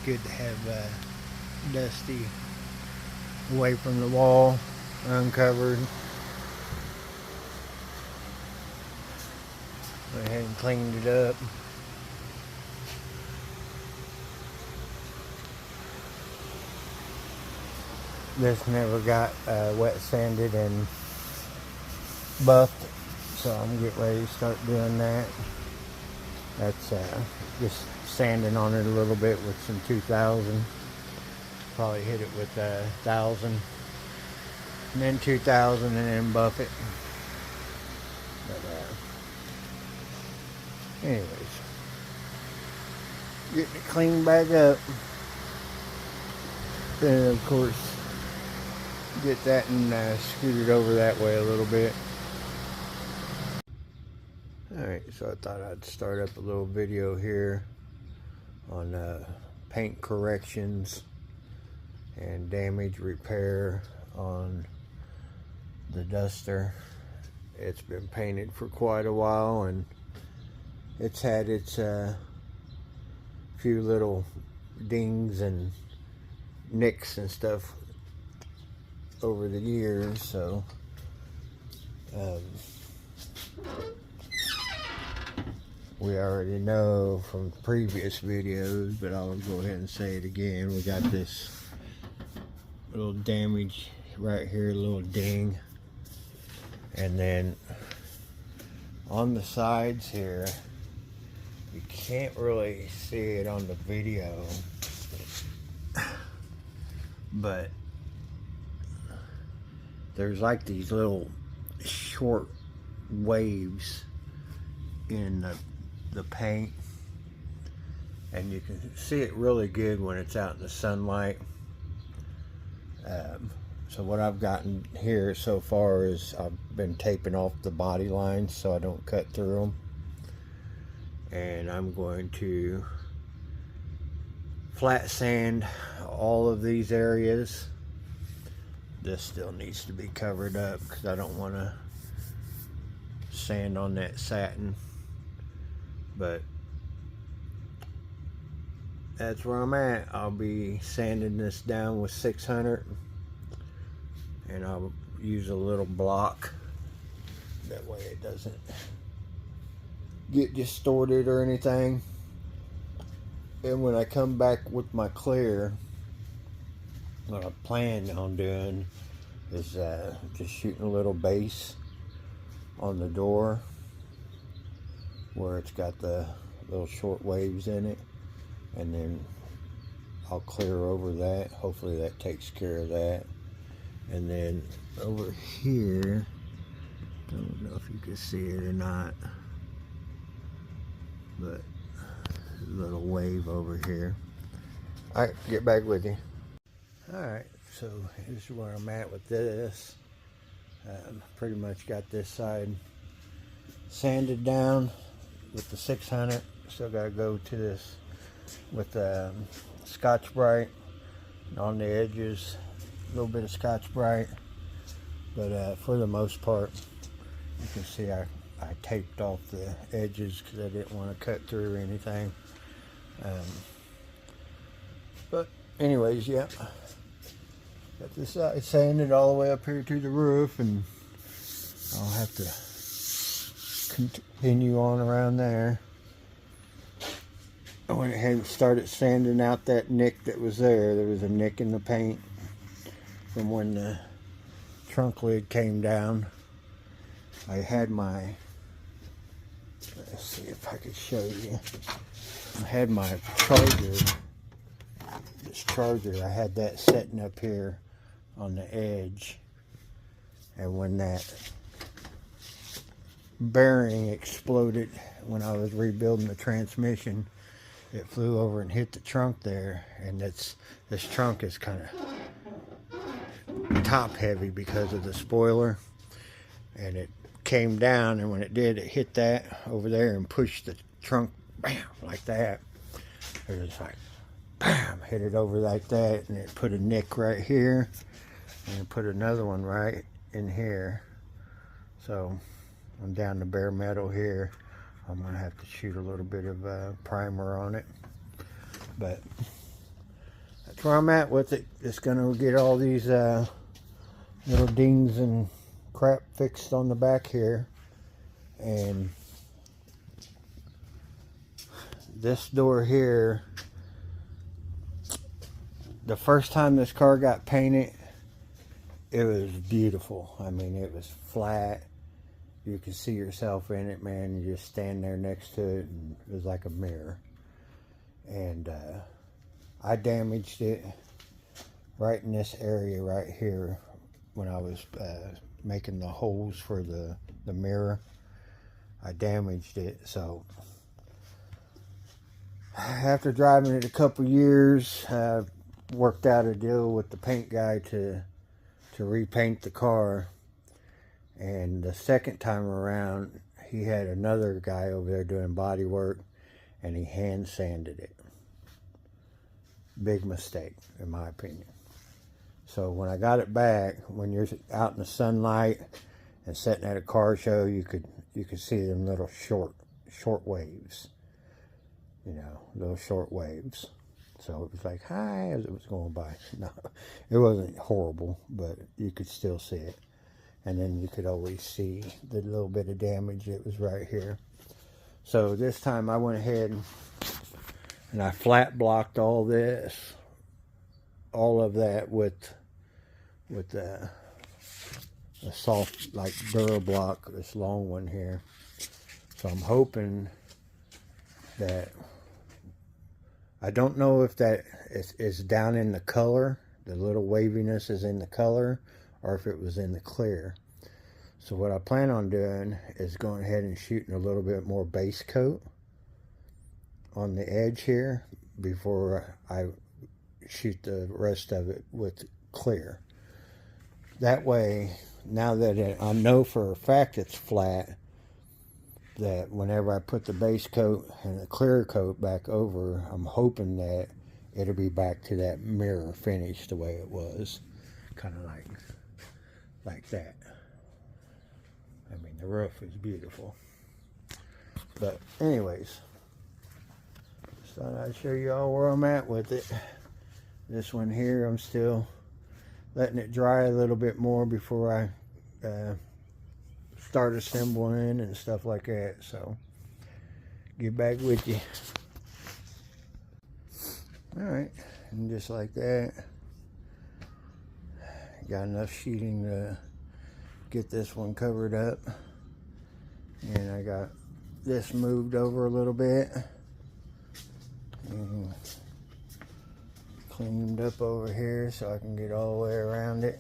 good to have Dusty away from the wall, uncovered. Went ahead and cleaned it up. This never got wet sanded and buffed, so I'm getting ready to start doing that. That's just sanding on it a little bit with some 2000. Probably hit it with 1000, and then 2000, and then buff it. But anyways, getting it cleaned back up. Then of course get that and scoot it over that way a little bit. Alright, so I thought I'd start up a little video here on paint corrections and damage repair on the Duster. It's been painted for quite a while, and it's had its few little dings and nicks and stuff over the years, so we already know from previous videos, but I'll go ahead and say it again. We got this little damage right here, a little ding, and then on the sides here, you can't really see it on the video, but there's like these little short waves in the paint, and you can see it really good when it's out in the sunlight. So what I've gotten here so far is I've been taping off the body lines so I don't cut through them, and I'm going to flat sand all of these areas. This still needs to be covered up because I don't want to sand on that satin, but that's where I'm at. I'll be sanding this down with 600, and I'll use a little block, that way it doesn't get distorted or anything. And when I come back with my clear, what I plan on doing is just shooting a little base on the door where it's got the little short waves in it, and then I'll clear over that. Hopefully that takes care of that. And then over here, I don't know if you can see it or not, but a little wave over here. Alright, get back with you. Alright, so here's where I'm at with this. Pretty much got this side sanded down with the 600. Still got to go to this with Scotch-Brite on the edges, a little bit of Scotch-Brite, but for the most part, you can see I taped off the edges because I didn't want to cut through anything. But anyways, yeah, got this side sanded all the way up here to the roof, and I'll have to continue on around there. I went ahead and started sanding out that nick that was there. There was a nick in the paint from when the trunk lid came down. I had my, let's see if I could show you. I had my charger, this charger, I had that setting up here on the edge, and when that bearing exploded when I was rebuilding the transmission, it flew over and hit the trunk there, and this trunk is kind of top heavy because of the spoiler, and it came down, and when it did, it hit that over there and pushed the trunk, bam, like that. It was like, bam, hit it over like that, and it put a nick right here, and it put another one right in here. So I'm down to bare metal here. I'm gonna have to shoot a little bit of primer on it, but that's where I'm at with it. Just gonna get all these little dings and crap fixed on the back here. And this door here, the first time this car got painted, it was beautiful. I mean, it was flat. You could see yourself in it, man. You just stand there next to it, and it was like a mirror. And I damaged it right in this area right here when I was making the holes for the mirror. I damaged it. So after driving it a couple years, I worked out a deal with the paint guy to repaint the car. And the second time around, he had another guy over there doing body work, and he hand sanded it. Big mistake, in my opinion. So when I got it back, when you're out in the sunlight and sitting at a car show, you could see them little short waves. You know, little short waves. So it was like, hi, as it was going by. No, it wasn't horrible, but you could still see it. And then you could always see the little bit of damage that was right here. So this time I went ahead and I flat blocked all this, all of that with a soft like Durablock, this long one here. So I'm hoping that, I don't know if that is down in the color, the little waviness is in the color, or if it was in the clear. So what I plan on doing is going ahead and shooting a little bit more base coat on the edge here before I shoot the rest of it with clear. That way, now that I know for a fact it's flat, that whenever I put the base coat and the clear coat back over, I'm hoping that it'll be back to that mirror finish the way it was. Kind of like that. I mean, the roof is beautiful. But anyways, just thought I'd show you all where I'm at with it. This one here, I'm still letting it dry a little bit more before I start assembling and stuff like that. So get back with you. Alright, and just like that, got enough sheeting to get this one covered up. And I got this moved over a little bit and cleaned up over here so I can get all the way around it.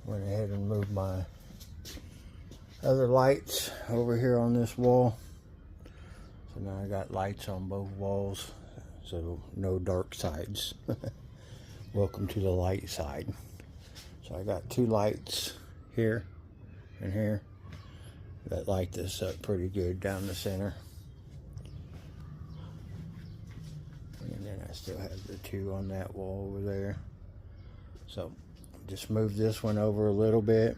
Went ahead and moved my other lights over here on this wall. So now I got lights on both walls, so no dark sides. Welcome to the light side. So I got two lights here and here that light this up pretty good down the center. And then I still have the two on that wall over there. So just move this one over a little bit.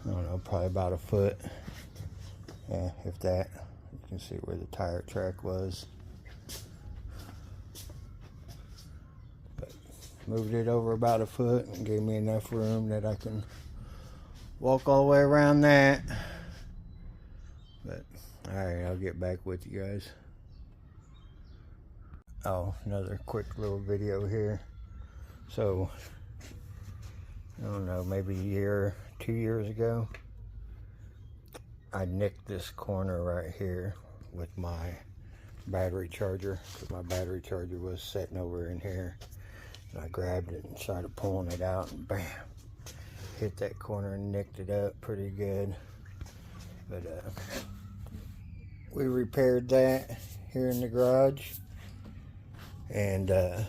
I don't know, probably about a foot. Yeah, if that. You can see where the tire track was. But moved it over about a foot and gave me enough room that I can walk all the way around that. But alright, I'll get back with you guys. Oh, another quick little video here. So, I don't know, maybe a year, 2 years ago, I nicked this corner right here with my battery charger, because my battery charger was sitting over in here. And I grabbed it and started pulling it out, and bam, hit that corner and nicked it up pretty good. But we repaired that here in the garage, and I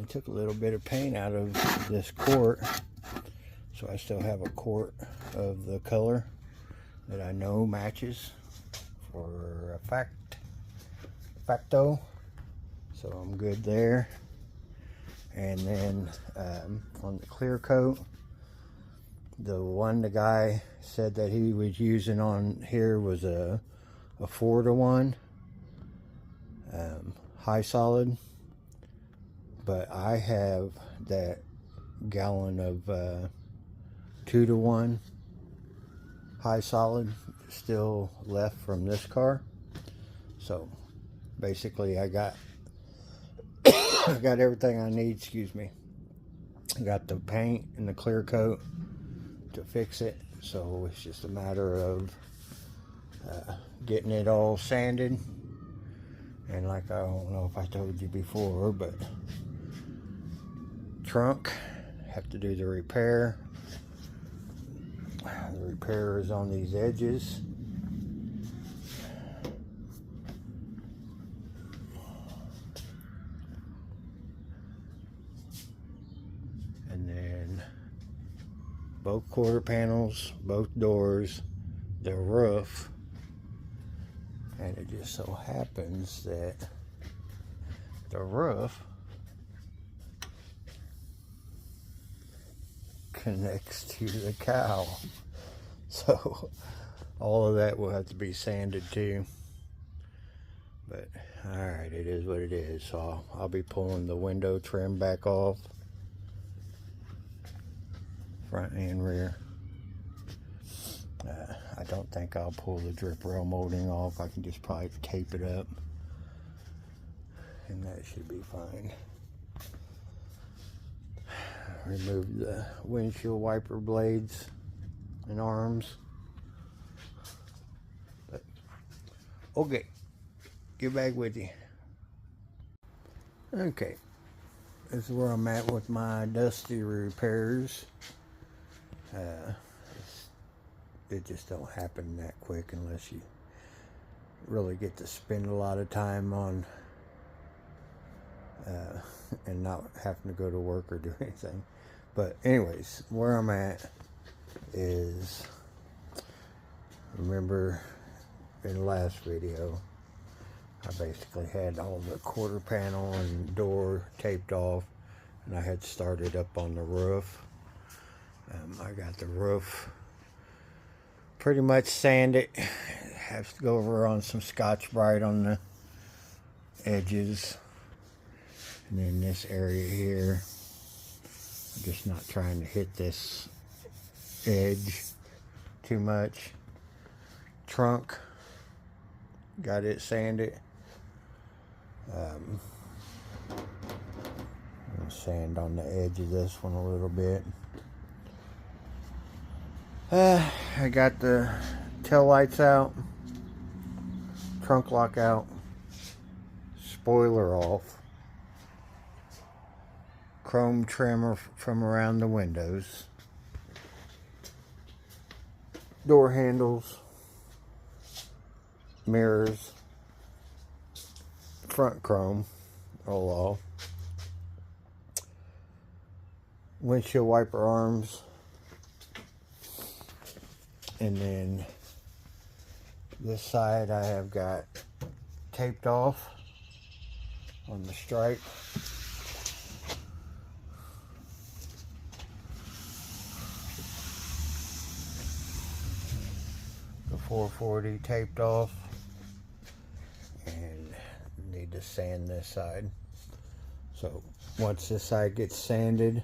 took a little bit of paint out of this quart, so I still have a quart of the color that I know matches for a facto, so I'm good there. And then on the clear coat, the one the guy said that he was using on here was a a 4-to-1 high solid, but I have that gallon of 2-to-1 high solid still left from this car. So basically I got I got everything I need, excuse me. I got the paint and the clear coat to fix it, so it's just a matter of getting it all sanded. And like, I don't know if I told you before, but trunk, have to do the repair. The repair is on these edges. And then both quarter panels, both doors, the roof. And it just so happens that the roof connects to the cowl. So all of that will have to be sanded too. But alright, it is what it is. So I'll be pulling the window trim back off, front and rear. I don't think I'll pull the drip rail molding off. I can just probably tape it up, and that should be fine. Remove the windshield wiper blades and arms. But okay, get back with you. Okay, this is where I'm at with my dusty repairs. It just don't happen that quick unless you really get to spend a lot of time on and not having to go to work or do anything. But anyways, where I'm at is, remember in the last video I basically had all the quarter panel and door taped off, and I had started up on the roof. I got the roof pretty much sanded. Have to go over on some Scotch-Brite on the edges, and then this area here, I'm just not trying to hit this edge too much. Trunk, got it sanded. I'll sand on the edge of this one a little bit. I got the tail lights out, trunk lock out, spoiler off, chrome trimmer from around the windows, door handles, mirrors, front chrome all off, windshield wiper arms. And then this side I have got taped off on the stripe. The 440 taped off, and need to sand this side. So once this side gets sanded,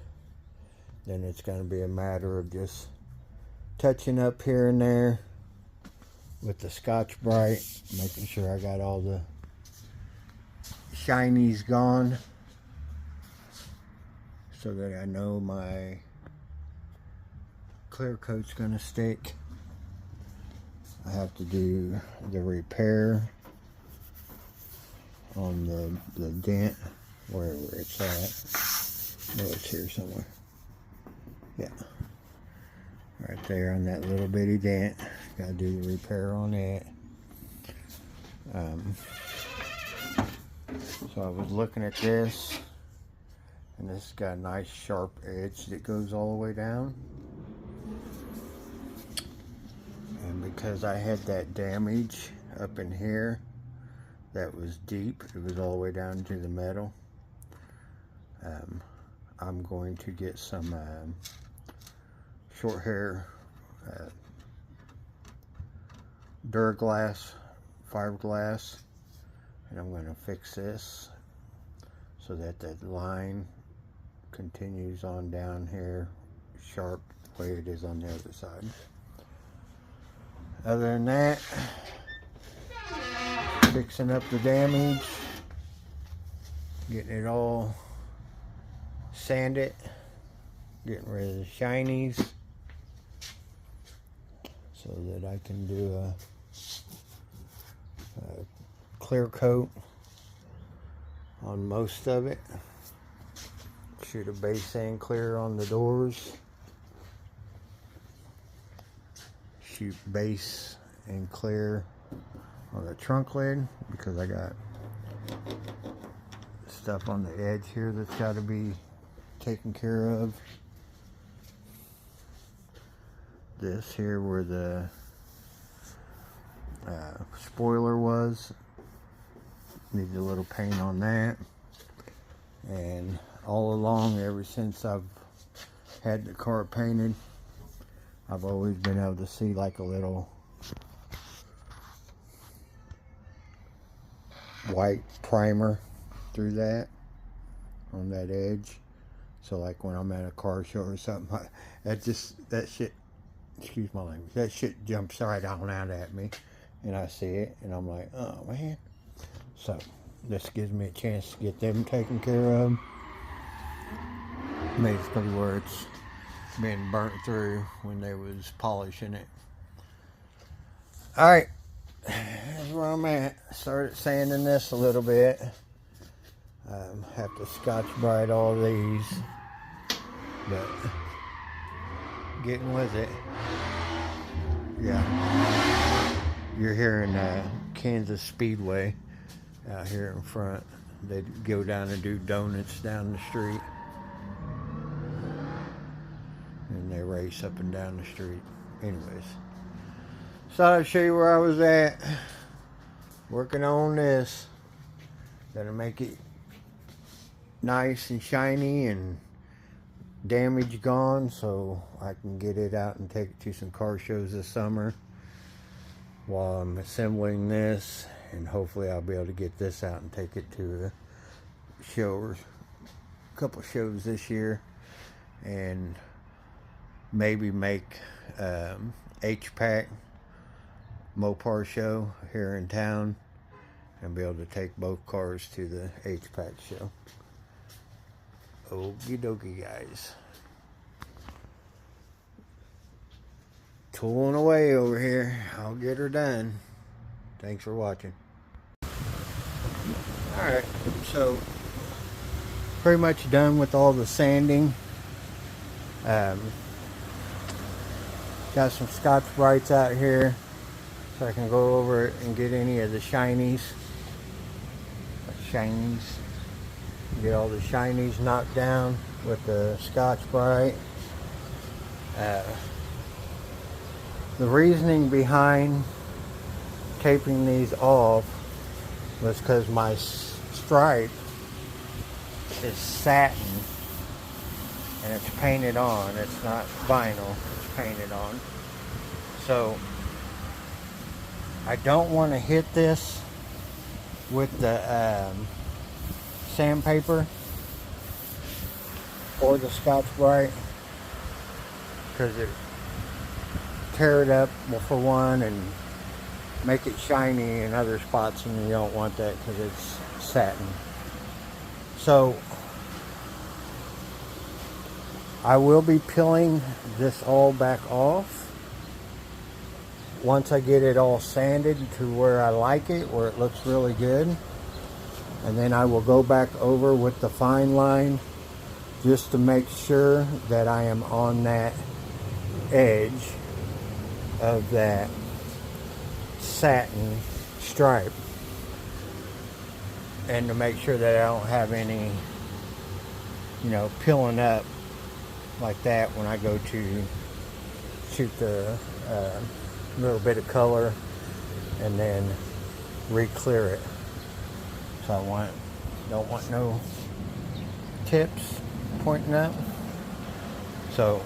then it's going to be a matter of just touching up here and there with the Scotch-Brite, making sure I got all the shinies gone, so that I know my clear coat's gonna stick. I have to do the repair on the dent, wherever it's at. No, it's here somewhere. Yeah. Right there on that little bitty dent. Gotta do the repair on that. So I was looking at this, and this has got a nice sharp edge that goes all the way down. And because I had that damage up in here that was deep, it was all the way down to the metal, I'm going to get some short hair Duraglass fiberglass, and I'm going to fix this so that the line continues on down here sharp the way it is on the other side. Other than that, fixing up the damage, getting it all sanded, getting rid of the shinies so that I can do a clear coat on most of it. Shoot a base and clear on the doors. Shoot base and clear on the trunk lid because I got stuff on the edge here that's got to be taken care of. This here where the spoiler was, needs a little paint on that. And all along, ever since I've had the car painted, I've always been able to see like a little white primer through that on that edge. So like when I'm at a car show or something, that shit, excuse my language, that shit jumps right on out at me and I see it and I'm like, oh man. So this gives me a chance to get them taken care of. Basically where it's been burnt through when they was polishing it. Alright, that's where I'm at. Started sanding this a little bit. Have to Scotch-Brite all these, but getting with it. Yeah, you're hearing Kansas Speedway out here in front. They go down and do donuts down the street, and they race up and down the street. Anyways, so I'll show you where I was at working on this. Gonna make it nice and shiny and damage gone so I can get it out and take it to some car shows this summer while I'm assembling this, and hopefully I'll be able to get this out and take it to a show or a couple shows this year, and maybe make HPAC Mopar show here in town and be able to take both cars to the HPAC show. Okie dokie, guys. Tooling away over here. I'll get her done. Thanks for watching. Alright, so pretty much done with all the sanding. Got some Scotch-Brites out here so I can go over it and get any of the shinies. Get all the shinies knocked down with the Scotch-Brite. The reasoning behind taping these off was because my stripe is satin and it's painted on. It's not vinyl, it's painted on. So I don't want to hit this with the sandpaper or the Scotch-Brite because it tear it up, well, for one, and make it shiny in other spots, and you don't want that because it's satin. So I will be peeling this all back off once I get it all sanded to where I like it, where it looks really good. And then I will go back over with the fine line just to make sure that I am on that edge of that satin stripe, and to make sure that I don't have any, peeling up like that when I go to shoot the little bit of color and then re-clear it. So I don't want no tips pointing up. So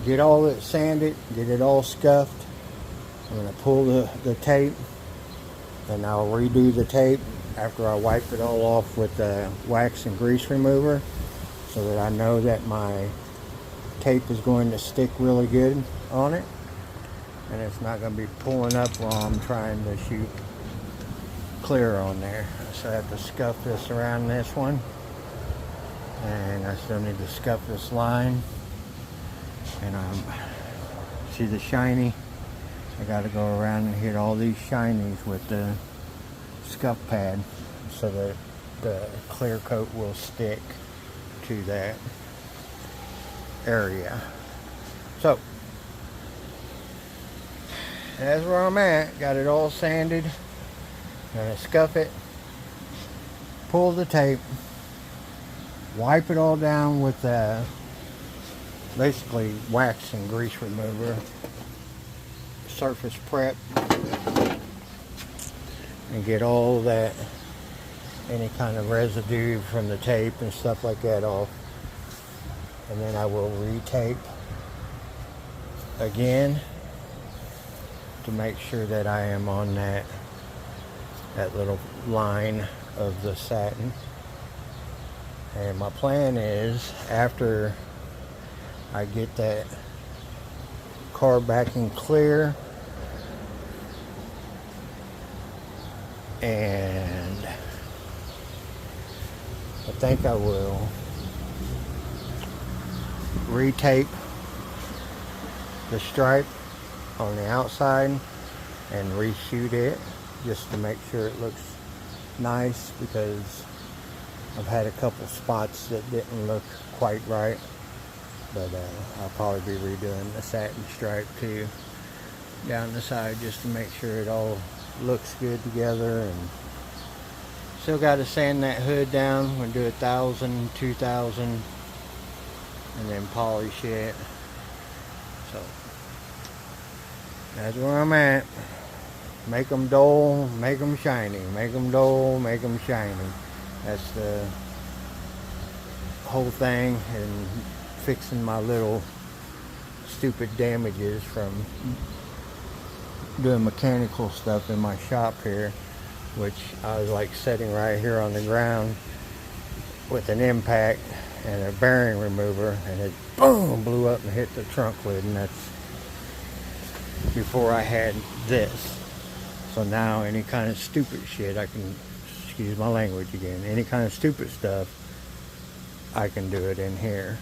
get all it sanded, get it all scuffed. I'm going to pull the tape and I'll redo the tape after I wipe it all off with the wax and grease remover, so that I know that my tape is going to stick really good on it, and it's not going to be pulling up while I'm trying to shoot clear on there. So I have to scuff this around this one, and I still need to scuff this line, and see the shiny, I got to go around and hit all these shinies with the scuff pad so that the clear coat will stick to that area. So that's where I'm at. Got it all sanded. Gonna scuff it, pull the tape, wipe it all down with basically wax and grease remover, surface prep, and get all that, any kind of residue from the tape and stuff like that off. And then I will retape again to make sure that I am on that little line of the satin. And my plan is, after I get that car back in clear, and I think I will retape the stripe on the outside and reshoot it, just to make sure it looks nice, because I've had a couple spots that didn't look quite right. But I'll probably be redoing the satin stripe too down the side, just to make sure it all looks good together. And still got to sand that hood down. I'm going to do 1,000, 2,000, and then polish it. So that's where I'm at. Make them dull, make them shiny. Make them dull, make them shiny. That's the whole thing. And fixing my little stupid damages from doing mechanical stuff in my shop here, which I was like sitting right here on the ground with an impact and a bearing remover, and it boom blew up and hit the trunk lid. And that's before I had this. So now any kind of stupid shit, I can, excuse my language again, any kind of stupid stuff, I can do it in here.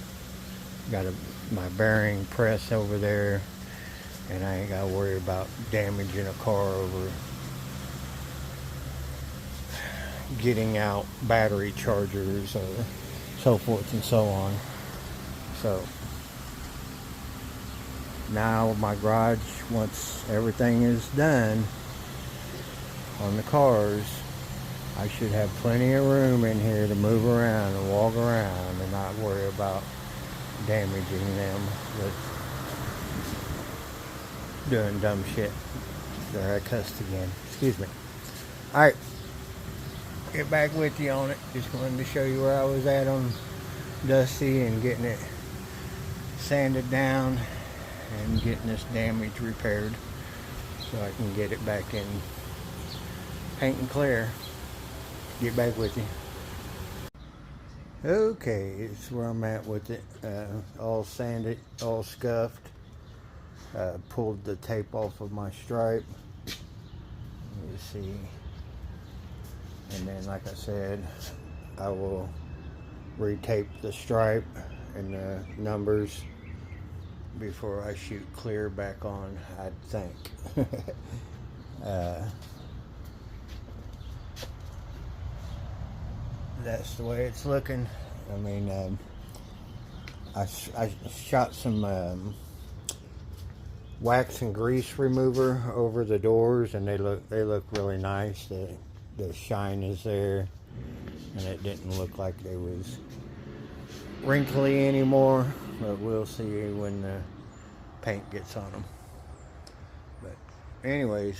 Got my bearing press over there, and I ain't got to worry about damaging a car over getting out battery chargers or so forth and so on. So now my garage, once everything is done on the cars, I should have plenty of room in here to move around and walk around and not worry about damaging them with doing dumb shit. There, I cussed again. Excuse me. Alright, get back with you on it. Just wanted to show you where I was at on Dusty and getting it sanded down and getting this damage repaired so I can get it back in paint and clear. Get back with you. Okay, it's where I'm at with it. All sanded, all scuffed. Pulled the tape off of my stripe. You see. And then, like I said, I will retape the stripe and the numbers before I shoot clear back on, I think. That's the way it's looking. I mean, I shot some wax and grease remover over the doors, and they look really nice. The shine is there, and it didn't look like they was wrinkly anymore. But we'll see when the paint gets on them. But anyways,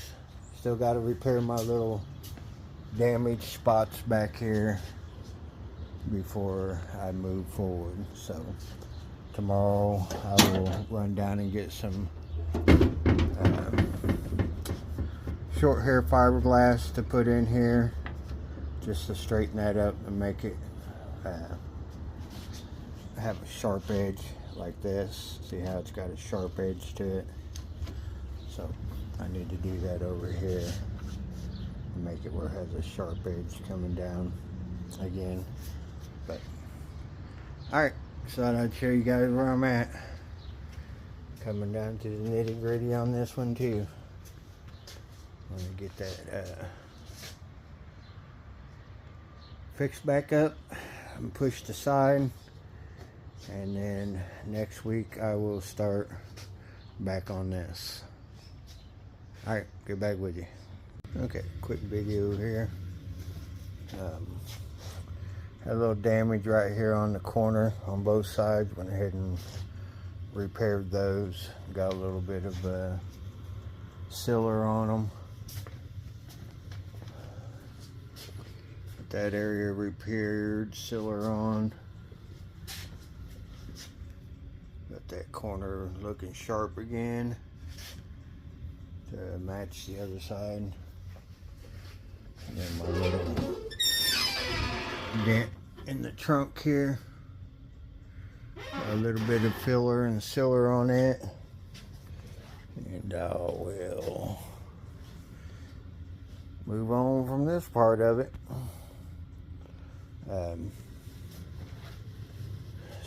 still got to repair my little damaged spots back here before I move forward. So tomorrow I will run down and get some short hair fiberglass to put in here, just to straighten that up and make it have a sharp edge like this. See how it's got a sharp edge to it? So I need to do that over here and make it where it has a sharp edge coming down again. But alright, so I'd show you guys where I'm at. Coming down to the nitty gritty on this one too. I'm gonna get that fixed back up and pushed aside, and then next week I will start back on this. Alright, get back with you. Okay, quick video here. Had a little damage right here on the corner on both sides. Went ahead and repaired those. Got a little bit of sealer on them. Got that area repaired, sealer on. Got that corner looking sharp again to match the other side. And then my little dent in the trunk here. A little bit of filler and sealer on it. And I will move on from this part of it.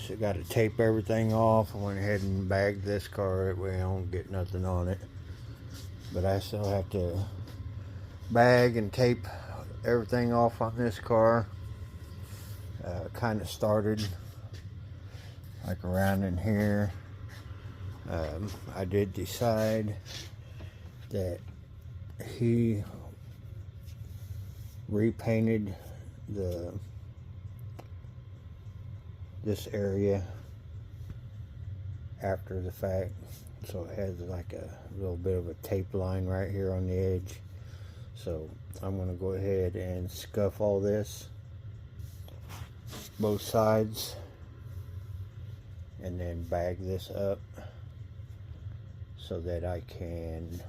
So got to tape everything off. I went ahead and bagged this car that way I don't get nothing on it. But I still have to bag and tape everything off on this car. Kind of started like around in here. I did decide that he repainted this area after the fact, so it has like a little bit of a tape line right here on the edge. So I'm going to go ahead and scuff all this, both sides, and then bag this up so that I can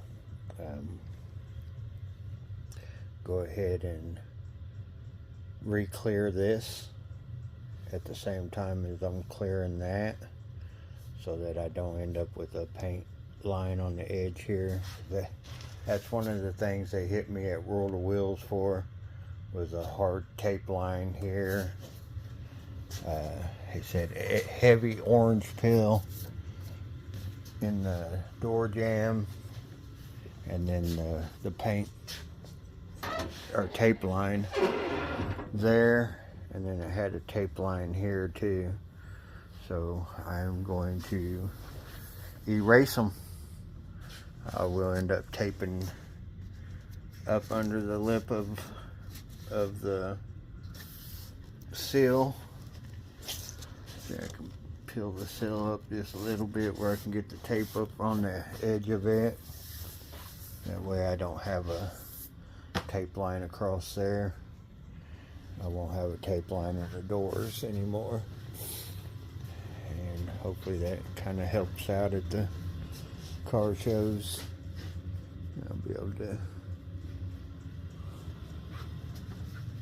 go ahead and re-clear this at the same time as I'm clearing that, so that I don't end up with a paint line on the edge here. That's one of the things they hit me at World of Wheels for, was a hard tape line here. He said heavy orange peel in the door jamb, and then the paint or tape line there, and then it had a tape line here too. So I'm going to erase them. I will end up taping up under the lip of the seal. So I can peel the seal up just a little bit where I can get the tape up on the edge of it. That way I don't have a tape line across there. I won't have a tape line in the doors anymore. And hopefully that kind of helps out at the car shows. I'll be able to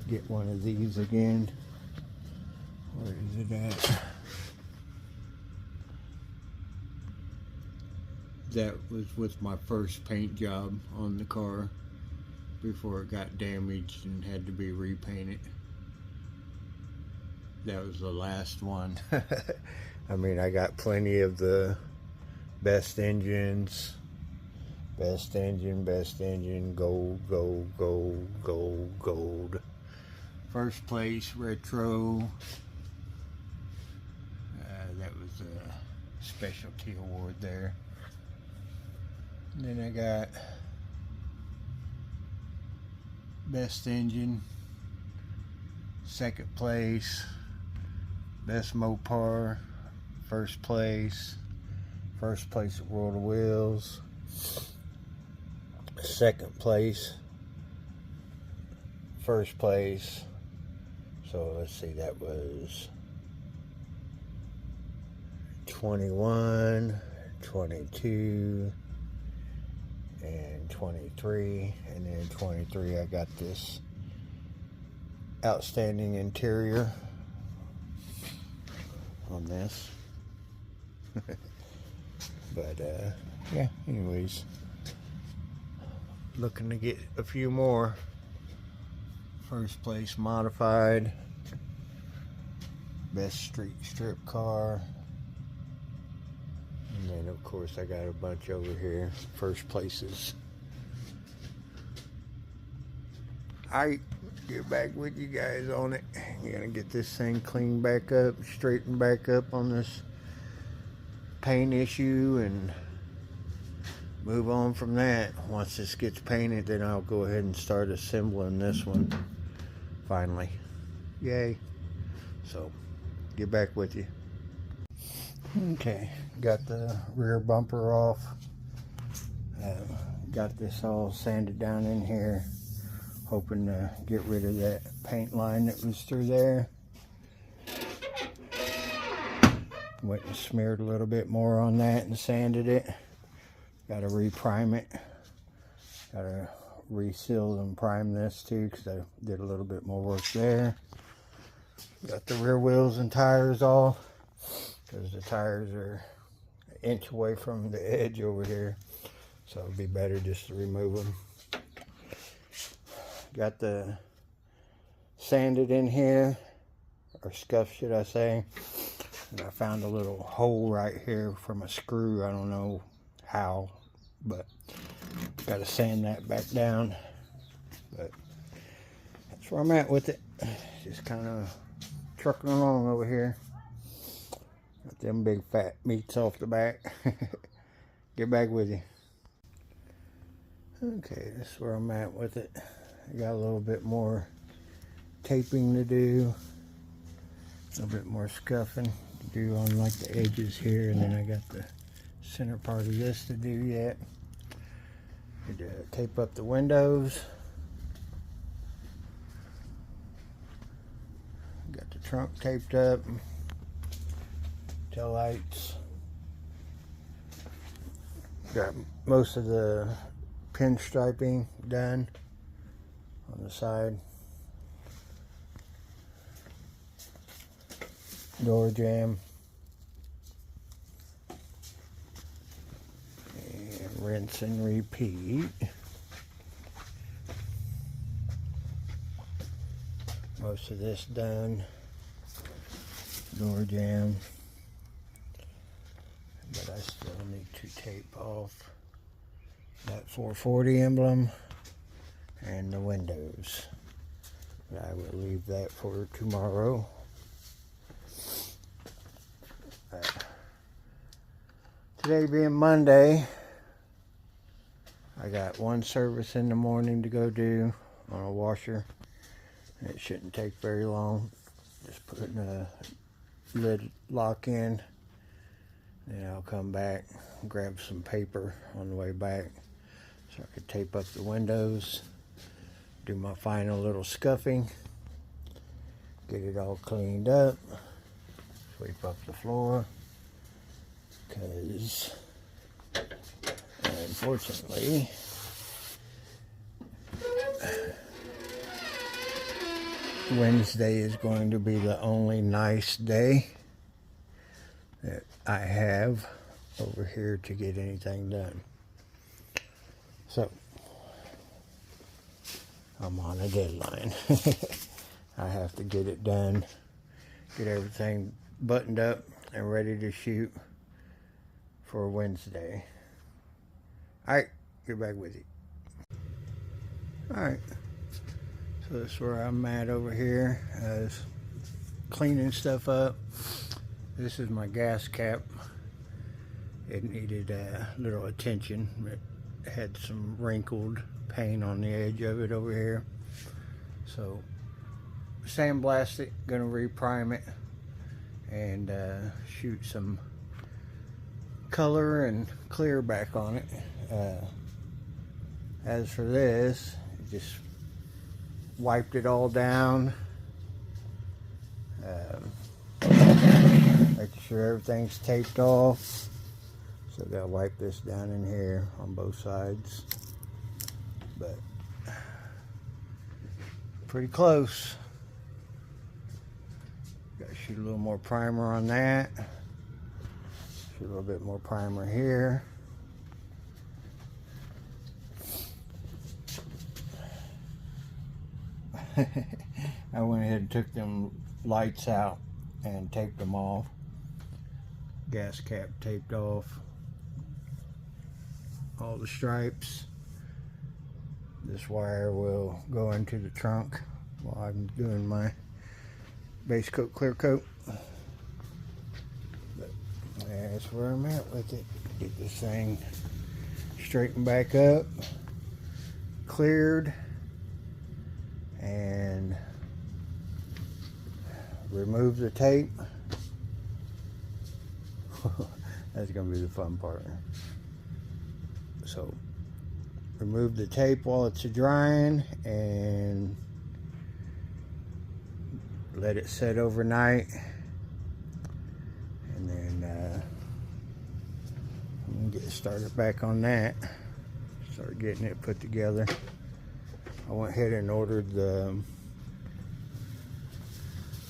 get one of these again. Where is it at? That was with my first paint job on the car before it got damaged and had to be repainted. That was the last one. I mean, I got plenty of the best engines. Best engine, gold, gold, gold, gold, gold. First place, retro. That was a specialty award there. And then I got best engine, second place, best Mopar, first place at World of Wheels, second place, first place. So let's see, that was 21, 22, and 23, and then 23 I got this outstanding interior on this. But yeah, anyways, looking to get a few more. First place modified, best street strip car, and then of course I got a bunch over here. First places. I get back with you guys on it. You're gonna get this thing cleaned back up, straightened back up on this paint issue, and move on from that. Once this gets painted, then I'll go ahead and start assembling this one finally. Yay. So get back with you. Okay, got the rear bumper off. Got this all sanded down in here, hoping to get rid of that paint line that was through there. Went and smeared a little bit more on that and sanded it. Got to reprime it. Got to reseal and prime this too, because I did a little bit more work there. Got the rear wheels and tires off, because the tires are an inch away from the edge over here, so it'd be better just to remove them. Got the sanded in here, or scuff should I say, and I found a little hole right here from a screw. I don't know how, but got to sand that back down. But that's where I'm at with it. Just kind of trucking along over here. Got them big fat meats off the back. Get back with you. Okay, this is where I'm at with it. I got a little bit more taping to do, a little bit more scuffing to do on like the edges here, and then I got the center part of this to do yet. Need to tape up the windows. Got the trunk taped up. Tail lights. Got most of the pinstriping done on the side. Door jamb. Rinse and repeat. Most of this done. Door jamb. But I still need to tape off that 440 emblem and the windows. But I will leave that for tomorrow. Today being Monday, I got one service in the morning to go do on a washer. It shouldn't take very long. Just putting a lid lock in. Then I'll come back and grab some paper on the way back so I could tape up the windows, do my final little scuffing, get it all cleaned up, sweep up the floor, because unfortunately Wednesday is going to be the only nice day that I have over here to get anything done. So I'm on a deadline. I have to get it done, get everything buttoned up and ready to shoot for Wednesday. Alright, get back with you. Alright, so that's where I'm at over here. Cleaning stuff up. This is my gas cap. It needed a little attention. It had some wrinkled paint on the edge of it over here. So sandblast it, gonna reprime it and shoot some color and clear back on it. As for this, just wiped it all down, making sure everything's taped off. So I gotta wipe this down in here on both sides. but pretty close. Got to shoot a little more primer on that. Shoot a little bit more primer here. I went ahead and took them lights out and taped them off. Gas cap taped off. All the stripes. This wire will go into the trunk while I'm doing my base coat, clear coat. But that's where I'm at with it. Get this thing straightened back up, cleared, and remove the tape. That's gonna be the fun part. So remove the tape while it's drying and let it set overnight, and then I'm gonna get started back on that. Start getting it put together. I went ahead and ordered the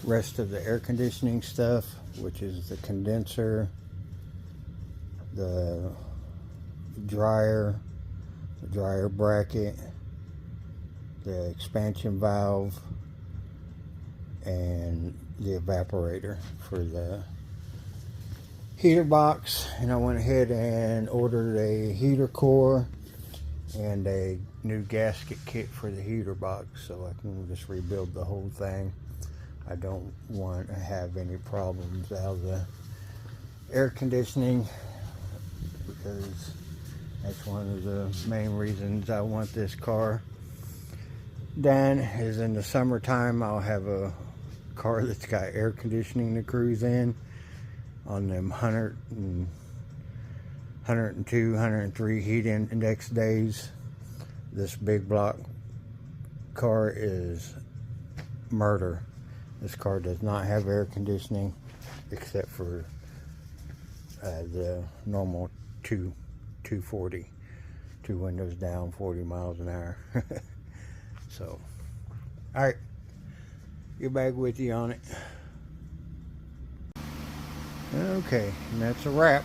rest of the air conditioning stuff, which is the condenser, the dryer bracket, the expansion valve, and the evaporator for the heater box. And I went ahead and ordered a heater core and a new gasket kit for the heater box, so I can just rebuild the whole thing. I don't want to have any problems out of the air conditioning, because that's one of the main reasons I want this car done. Is in the summertime I'll have a car that's got air conditioning to cruise in on them 102, 103 heat index days. This big block car is murder. This car does not have air conditioning except for the normal 240, 2 windows down, 40 miles an hour. So, all right, get back with you on it. Okay, and that's a wrap.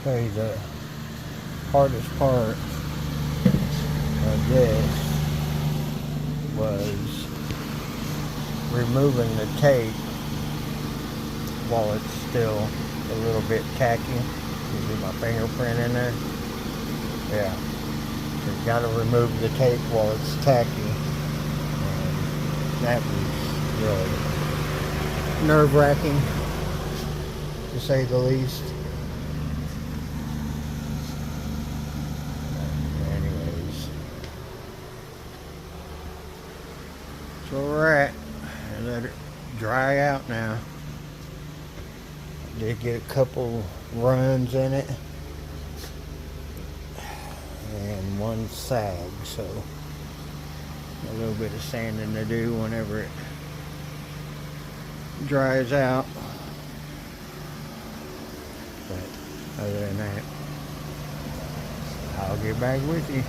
Okay, the hardest part of this was removing the tape while it's still a little bit tacky. You see my fingerprint in there? Yeah. So you gotta remove the tape while it's tacky. And that was really nerve-wracking, to say the least. So we're at, and let it dry out now. Did get a couple runs in it and one sag, so a little bit of sanding to do whenever it dries out. But other than that, I'll get back with you.